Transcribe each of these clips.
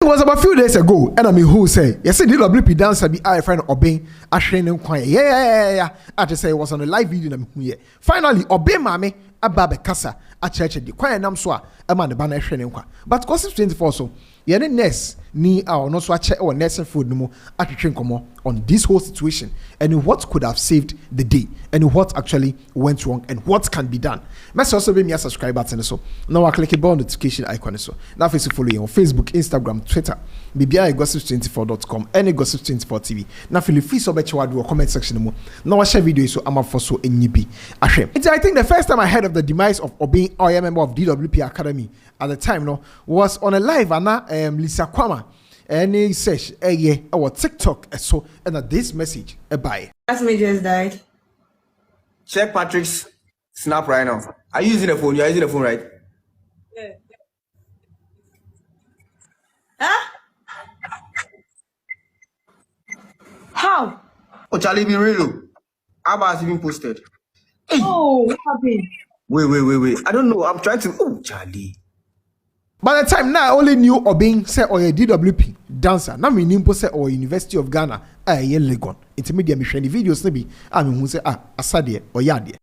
It was about a few days ago, and I mean, who say, yes, DWP dancer be I friend Obey, a training quiet. Yeah. I just say it was on a live video. Finally, Obey Mame, a babe casa, a church at the quiet namswa, a man the banner training. But Gossip 24 so, yeah, the nurse, ni our no swatch or nursing food no more at the on this whole situation and what could have saved the day and what actually went wrong and what can be done. Must also be me a subscribe button so now I click the bell notification icon so now face follow you on Facebook, Instagram, Twitter, BBI gossip24.com, any gossip24 TV. Now feel free so bet you do a comment section more. Now I share video so I'm up for so in be ashamed. I think the first time I heard of the demise of Obey or a member of DWP Academy at the time was on a live and Lisa Kwama. Any search our TikTok so and this message bye. That's me just died. Check Patrick's snap right now. Are you using the phone? You are using the phone, right? Yeah. Huh? How? Oh, Charlie, be real. How about it's even posted? Hey. Oh, what happened? Wait. I don't know. I'm trying to. Oh, Charlie. By the time now, I only knew Obing say or a DWP dancer. Now me nimpo say or University of Ghana. Legon. Intermediate mission the videos maybe. I mean who say Asadie or Yadie.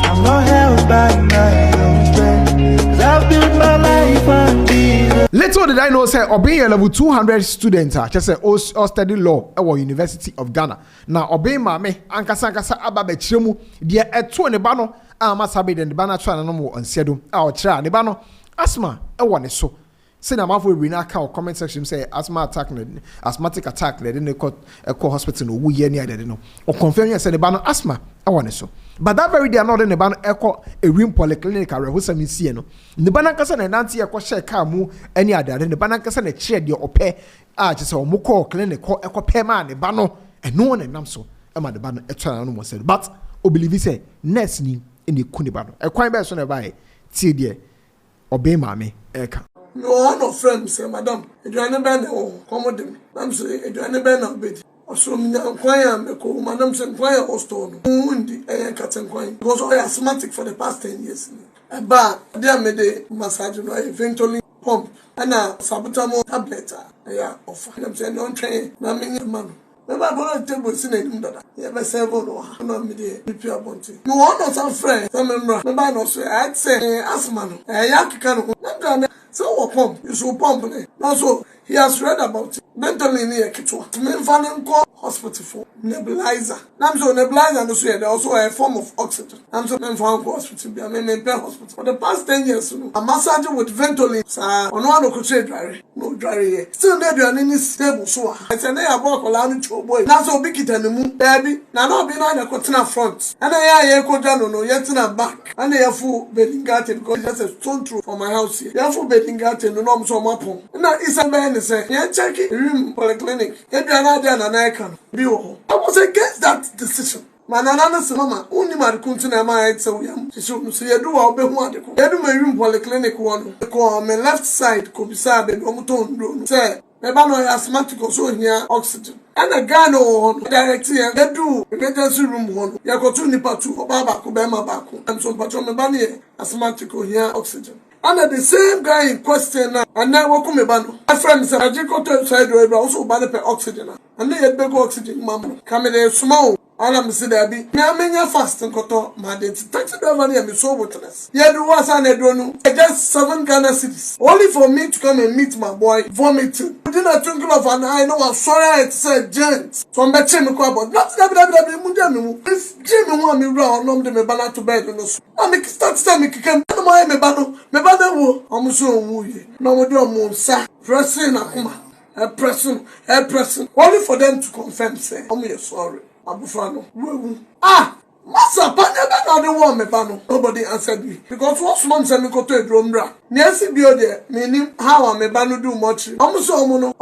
I'm not held by my own strength. I've built my life on these. Little did I know, say, Obey a level 200 student, just say, or study law at University of Ghana. Now, Obey Mame, Ankasa Ababe Chimu, dear at 2 and the bano, Masabi and the banner trying no more on Sedo, our chair, the bano, asthma, a one is so. Say, I'm off with Renaka comment section say, asthmatic attack, they didn't call a hospital, or we near they know, or confirm you said the bano asthma, I want so. But that very day, not in the ban echo a rim polyclinic, I was some sieno. The Banakasan and Nancy, a share car move any other than the Banakasan a chair your ope, just a muko clinic or echo pema, the bano, and no one and namso. I'm at the ban a trial almost said, but Obilivi say, Nesni in the Kunibano. A quite best on a buy, Tidia, Obey Mammy, Eka. No one of friends, madam. A joiner band or commodity. I'm saying a joiner band of bit. So me inquire me ko madam say inquire hospital undi cut and coin because I asthmatic for the past 10 years. But there me the massage no eventually pump and sabutamol tablet offer. I'm saying don't train na me man. Never borrow table sin any dada. You be say no me dey prepare bonti. No one of some friends some member. Remember no say I say asthma no. Yakika no. So pump you so pump ne. Now so he has read about it. Mentally near Kitwa. Men finding call hospital for nebulizer. I'm so nebulizer and so also a form of oxygen. I'm so men found hospital be a men pay hospital. For the past 10 years, a massage with Ventolin, on one could say dry. No dry. Still there you are in this stable so I said they are walk around to boy. Now so big it and the moon, baby. Now not behind the continent front. And I go down no yet in a back. And they have full bedding garden because that's a stone through for my house here. They have full bedding garden, no norm so mapon. And now it's a man say, yeah, check it. Polyclinic. If you are not there, and I can be all. I was against that decision. My nana's mama, only my continent, my head so young. She shouldn't see a do all be one. You do my room polyclinic one. The call my left side could be sad and Omoton. Say, my banner asthmatic so here oxygen. And a gun on directly, they do emergency room one. You got 2 nipa 2 or Baba Kubema Baku. And so, but on my banner asthmatic here oxygen. Under the same guy in question now, and now welcome me bano. My friend said, I just got to side road, also by the oxygen. And they had big oxygen, mamma. Come in there small. All I'm saying, there be. Me, I mean, fast and got my date. Taxi driver, and me so witness. Yeah, do what I don't know. Just 7 Ghana cities. Only for me to come and meet my boy, vomiting. Within a twinkle of an eye, no, I'm sorry, it's a gent. From the Jimmy Crabot. Not WWW. If Jimmy want me round, nom de me banana to bed, I make start me can my me bano. Me bano, I'm so wooey. No more do more, sir. Pressing a kuma. A pressing. Only for them to confirm, say, I'm sorry. Abufano. Massa, I don't want me bano. Nobody answered me. Because what's one send me go to a drum bra. Nancy be there, meaning how I may bano do much. I'm so mono.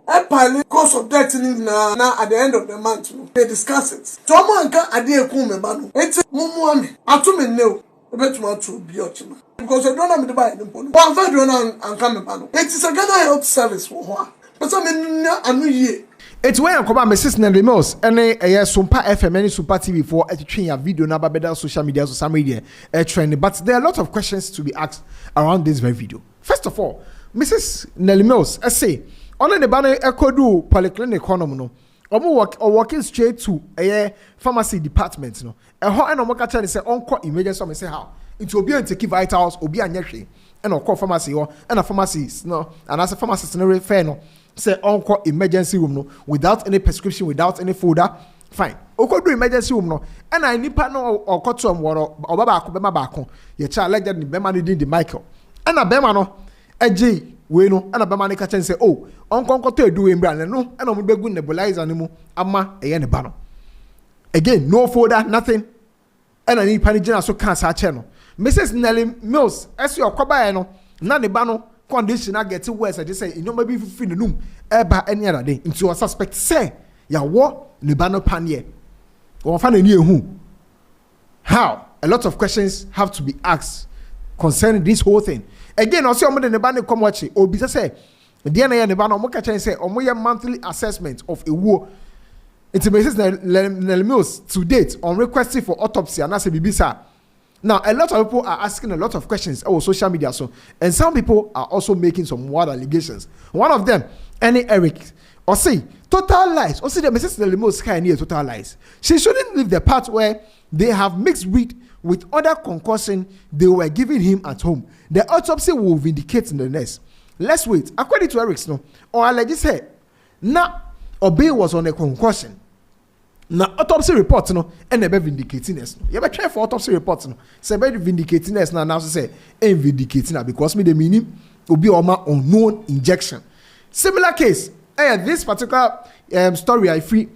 A pilot cost of debt in now at the end of the month. They discuss it. Tomanka idea kume bano. It's Mumuami. I told me no. I bet you to be ochima. Because I don't have to buy them. One very and come bano. It is a Ghana health service for her. But I mean, I knew ye. It's where I'm Mrs. Nelly Mills and a Sumpa FM and Sumpa TV for a train video now better social media or some media trending. But there are a lot of questions to be asked around this very video. First of all, Mrs. Nelly Mills, I say, on the banner echo do polyclinic economy no. Working straight to a pharmacy department no. A hot and worker trying to say on emergency and say how it will be on take vitals or be a nyaki and or call pharmacy or and a pharmacist no and as a pharmacist no fair no. Say on emergency room no without any prescription, without any folder, fine. Oko do emergency room no, and I nipa no or cut some water or baba bema bako. Your child like that ni bema ni the Michael. And a bema no, a J we no, and a bema ni catch say oh, uncle to do in brand no, and I'm be good nebulizer anymore. Ama a yen bano. Again, no folder, nothing. And I need panigena so cancer channel. Mrs. Nelly Mills, as your coba no, none the bano. Condition I get worse. I just say, you know, maybe if you feel the room, ever any other day, into a suspect say, ya what, Nibano Panye, or find a new who. How? A lot of questions have to be asked concerning this whole thing. Again, also, I'm going to Nibano come watch it, or be to say, the DNA Nibano Mokacha say, or more monthly assessment of a war. It's a basis Nelmills to date on requesting for autopsy and that's a BBC. Now, a lot of people are asking a lot of questions on social media, and some people are also making some wild allegations. One of them, Eric, or say, total lies. Or say, the Mrs. Nelimo's kind near total lies. She shouldn't leave the part where they have mixed breed with other concussion they were giving him at home. The autopsy will vindicate in the next. Let's wait. According to Eric's, no, or alleged say, now, Obey was on a concussion. Now autopsy report no and be vindicatingness no you be try for autopsy report no say be vindicatingness now say vindicating because me the meaning obi oma unknown injection. Similar case this particular story I free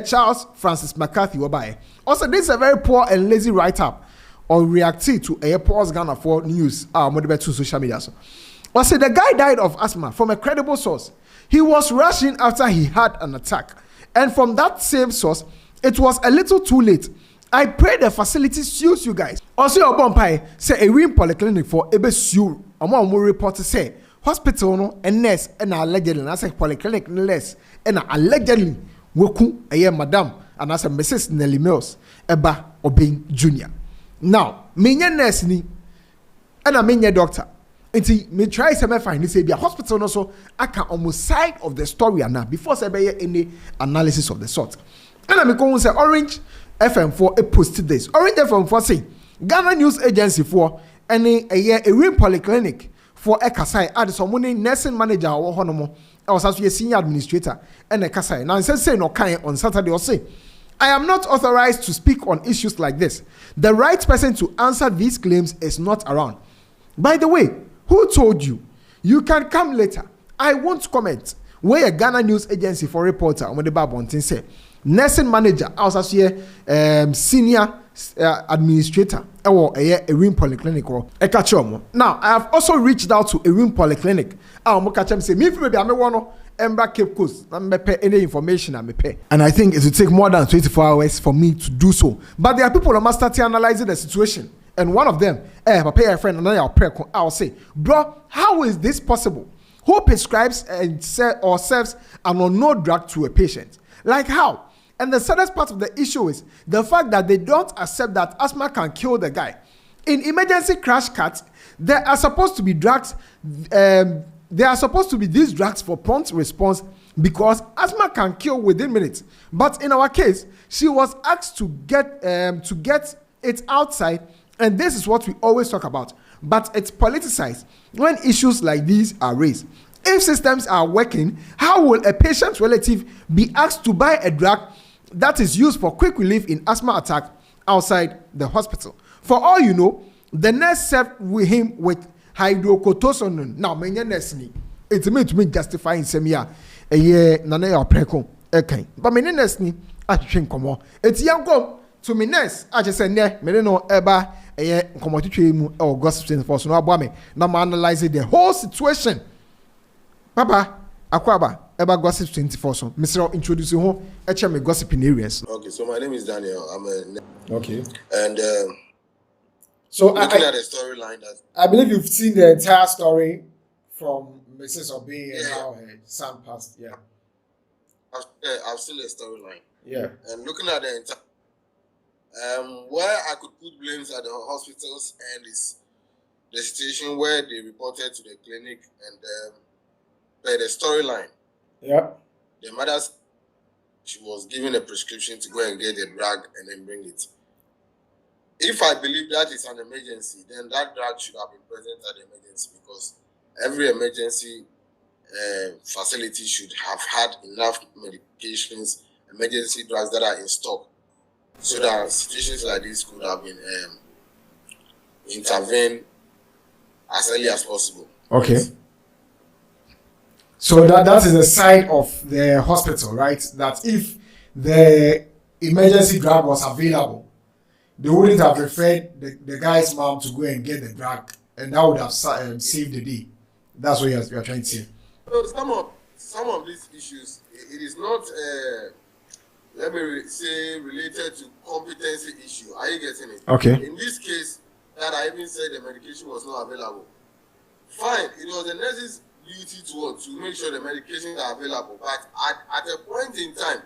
Charles Francis McCarthy obaye. Also this is a very poor and lazy write up or reacting to a pause Ghana for news to social media. Also the guy died of asthma from a credible source. He was rushing after he had an attack, and from that same source it was a little too late. I pray the facility sues you guys. Also, your bumpy say a real polyclinic for ebe sue. Among more reports say hospital no and nurse and allegedly I say polyclinic nurse and allegedly woku a madam and as a Mrs. Nelly Mills eba Obeng Jr. Now, me nurse ni and I mean doctor. Until me try some find this be a hospital no so I can almost side of the story and now before say be any analysis of the sort. And I'm going to say Orange FM4 a posted this. Orange FM4 say Ghana News Agency for any a real polyclinic for a Kasai add someone nursing manager or honomo. I was actually a senior administrator and a Kasai. Now say no kind on Saturday or say I am not authorized to speak on issues like this. The right person to answer these claims is not around. By the way, who told you? You can come later. I won't comment. Where a Ghana News Agency for reporter on the Babontin say nursing manager, I was actually senior administrator or a room polyclinic or a catch-up. Now, I have also reached out to a room polyclinic. I'll catch them say, me maybe I'm a one Ember Cape Coast. I'm pay any information I'm pay. And I think it will take more than 24 hours for me to do so. But there are people who must start analyzing the situation. And one of them, pay a friend, and I'll say, bro, how is this possible? Who prescribes and serves an unknown drug to a patient? Like how? And the saddest part of the issue is the fact that they don't accept that asthma can kill the guy. In emergency crash cuts, there are supposed to be drugs. There are supposed to be these drugs for prompt response because asthma can kill within minutes. But in our case, she was asked to get it outside, and this is what we always talk about. But it's politicized when issues like these are raised. If systems are working, how will a patient's relative be asked to buy a drug that is used for quick relief in asthma attack outside the hospital? For all you know, the nurse served with him with hydrocortisone. Now, many nurse ni it's meant to me justifying semia a year nana ya preko okay. But many nurse ni I think come it's young come to me nurse I just say ne me no eba a commodity mu or gossip 24 so no abame na ma analyze the whole situation. Papa akwaba eba gossip 24 so Mr. introduce you eche me gossip in areas. Okay, so my name is Daniel. I'm a okay. And so looking at the storyline that I believe you've seen the entire story from Mrs. Obey and how her son passed. Yeah. I've seen the storyline. Yeah. And looking at the entire, where I could put blames at the hospitals and is the situation where they reported to the clinic and the storyline. Yeah. The mother, she was given a prescription to go and get a drug and then bring it. If I believe that is an emergency, then that drug should have been present at the emergency, because every emergency facility should have had enough medications, emergency drugs that are in stock, so that situations like this could have been intervened as early as possible. Okay. So that is the side of the hospital, right? That if the emergency drug was available, they wouldn't have referred the guy's mom to go and get the drug, and that would have saved the day. That's what you are trying to say. So some of these issues, it is not, let me say, related to competency issue. Are you getting it? Okay. In this case, that I even said the medication was not available. Fine, it was the nurse's duty to make sure the medications are available. But at a point in time,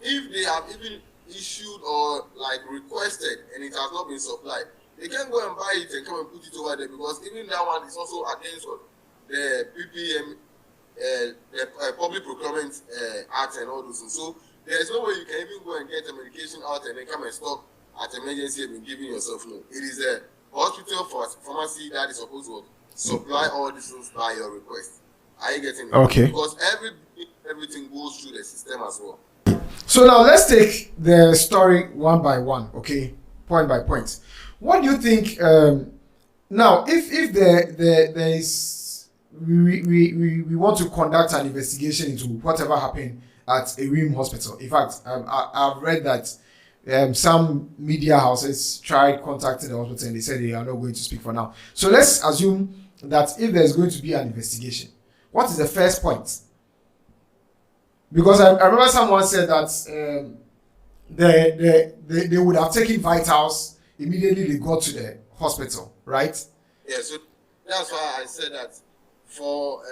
if they have even issued or like requested and it has not been supplied, they can go and buy it and come and put it over there, because even that one is also against what the PPM, the Public Procurement Act and all those things. So there is no way you can even go and get a medication out and then come and stock at emergency and be giving yourself. No, it is a hospital pharmacy that is supposed to supply all these things by your request. Are you getting it? Okay. Because everything goes through the system as well. So now let's take the story one by one, okay, point by point. What do you think? Now, if there is, we want to conduct an investigation into whatever happened at a Rim hospital. In fact, I've read that some media houses tried contacting the hospital and they said they are not going to speak for now. So let's assume that if there's going to be an investigation, what is the first point? Because I remember someone said that they would have taken vitals immediately they got to the hospital, right? Yeah, so that's why I said that for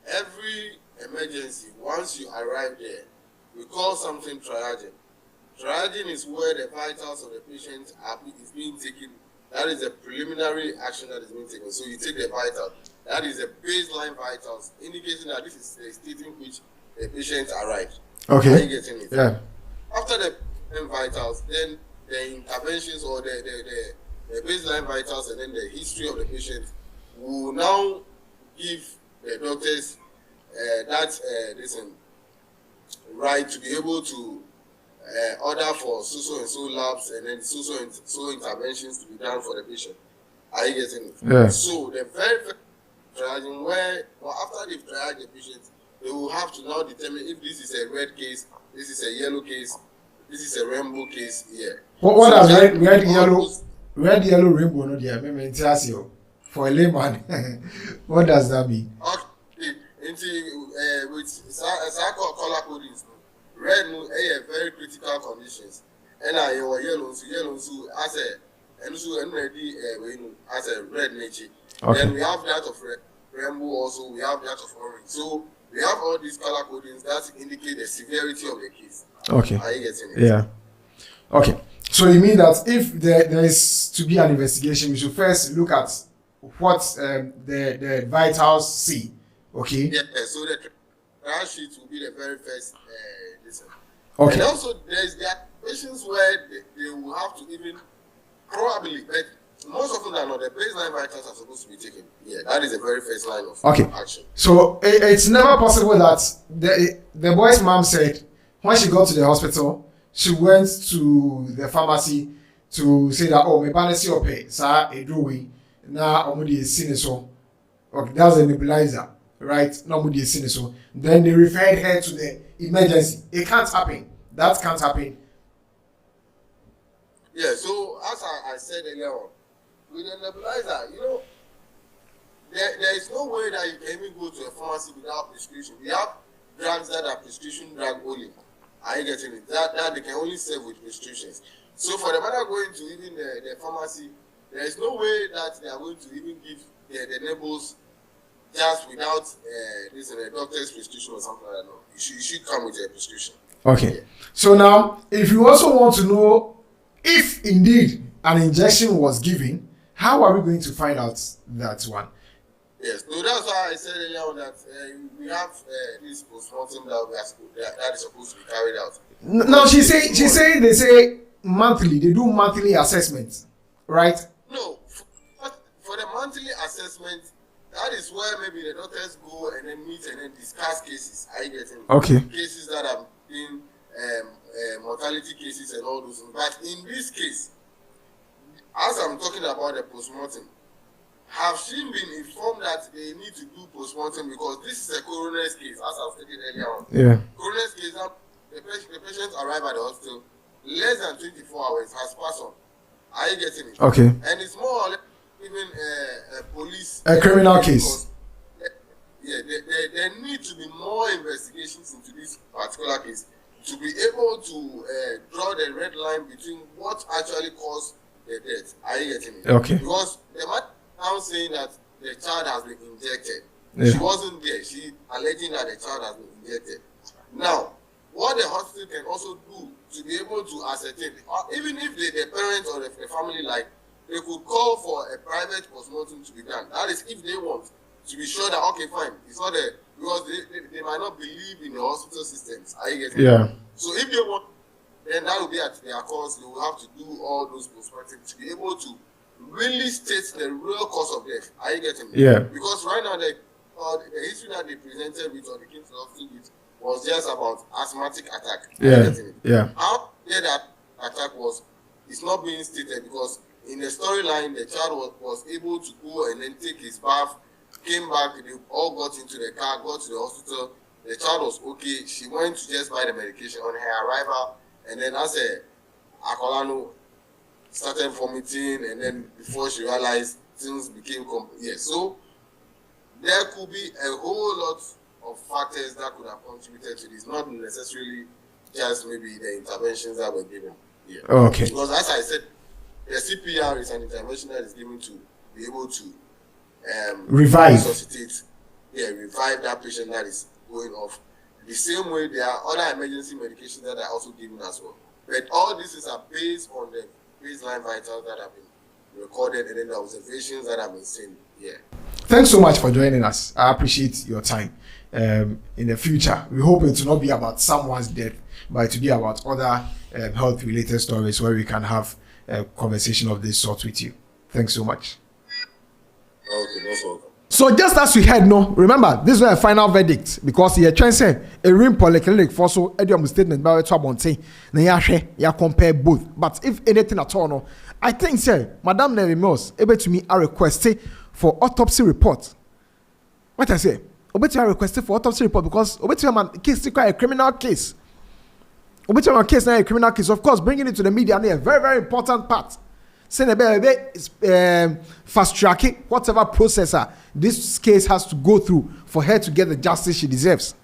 every emergency, once you arrive there, we call something triaging. Triaging is where the vitals of the patient is being taken. That is a preliminary action that is being taken. So you take the vital. That is the baseline vitals, indicating that this is the state in which the patient arrived. Okay. Are you getting it? Yeah. After the vitals, then the interventions or the baseline vitals and then the history of the patient will now give the doctors right to be able to order for so and so labs and then so and so interventions to be done for the patient. Are you getting it? Yeah. So the very first triaging, where after they've triaged the patient, they will have to now determine if this is a red case, this is a yellow case, this is a rainbow case here. What does red, yellow, rainbow not there? For a layman, what does that mean? Okay, with color codings, red a very critical conditions, and yellow as a red nature. Okay. Then we have that of rainbow also. We have that of orange. So we have all these color codings that indicate the severity of the case. Okay. Are you getting it? Yeah. Okay. So you mean that if there is to be an investigation, we should first look at what the vitals see. Okay. Yeah. So the trial sheet will be the very first. Okay. And also there are patients where they will have to even probably, but most of them are not. The baseline vitals are supposed to be taken. Yeah, that is the very first line of action. So it's never possible that the boy's mom said when she got to the hospital, she went to the pharmacy to say that, oh, my balance your pay, sir, a drawing. Now, omudi is seen so. Okay, that's a nebulizer, right? No, omudi is seen so. Then they referred her to the emergency. It can't happen. That can't happen. Yeah, so as I said earlier on, with a nebulizer, there is no way that you can even go to a pharmacy without prescription. We have drugs that are prescription drug only. Are you getting it? That they can only serve with prescriptions. So for the matter going to even the pharmacy, there is no way that they are going to even give the neighbors just without this doctor's prescription or something like that. No, you should come with a prescription. Okay. Yeah. So now, if you also want to know if indeed an injection was given, how are we going to find out that one? Yes, so that's why I said earlier on that we have this postmortem that is supposed to be carried out. No, she say they say monthly. They do monthly assessments, right? No, for the monthly assessment, that is where maybe the doctors go and then meet and then discuss cases. Are you getting Okay. cases that have been mortality cases and all those things. But in this case, as I'm talking about the postmortem, have she been informed that they need to do postmortem because this is a coroner's case, as I stated earlier on. Yeah. Coroner's case, the patient arrived at the hospital, less than 24 hours has passed on. Are you getting it? Okay. And it's more or less even a police... A criminal case. Yeah, there need to be more investigations into this particular case to be able to draw the red line between what actually caused the death. Are you getting it? Okay. Because the man now saying that the child has been injected. Yeah. She wasn't there. She alleging that the child has been injected. Now, what the hospital can also do to be able to ascertain, even if the parents or the family like, they could call for a private postmortem to be done. That is if they want to be sure that, okay, fine, it's not a, because they might not believe in the hospital systems. Are you getting Yeah. it? So if they want, then that will be at their cost. They will have to do all those postmortems to be able to really state the real cause of death. Are you getting me? Yeah. Because right now the history that they presented with or they came to the hospital with was just about asthmatic attack. Are you Yeah. getting it? Yeah. How clear that attack was, it's not being stated because in the storyline the child was able to go and then take his bath, came back, they all got into the car, got to the hospital. The child was okay. She went to just buy the medication on her arrival, and then as Akolano started vomiting, and then before she realized things became so there could be a whole lot of factors that could have contributed to this, not necessarily just maybe the interventions that were given. Yeah. Okay. Because as I said, the CPR is an intervention that is given to be able to Revive. resuscitate, revive that patient that is going off. The same way there are other emergency medications that are also given as well. But all these are based on the baseline vitals that have been recorded and then the observations that have been seen. Yeah. Thanks so much for joining us. I appreciate your time. In the future, we hope it will not be about someone's death, but it will be about other health-related stories where we can have a conversation of this sort with you. Thanks so much. Okay, that's welcome. So just as we heard, no, remember this is not a final verdict because he trying to say a ring polyclinic for so Edium statement by to abonte na ya compare both. But if anything at all, no, I think say Madam Nelly Mills able to me a request for autopsy report. What I say? Obeti a request for autopsy report because obeti man case is quite a criminal case. Obeti man case na a criminal case. Of course, bringing it to the media is a very, very important part. Saying fast tracking whatever processor this case has to go through for her to get the justice she deserves.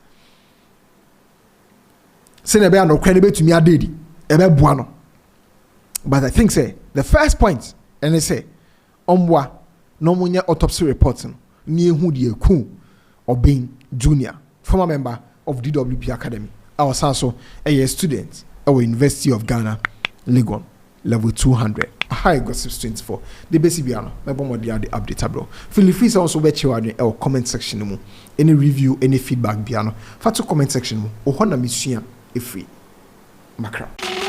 Saying no credible to me a daddy, buano. But I think say the first point, and they say, omwa no munya autopsy reporting ni who the ku or being junior, former member of DWP Academy. I was also a student at the University of Ghana, Legon, level 200. High gossips 24. The basic piano. My bomb the update bro. Feel free to also bet you our comment section. Any review, any feedback piano. Fatu comment section. Ohana misuya free. Magraheb.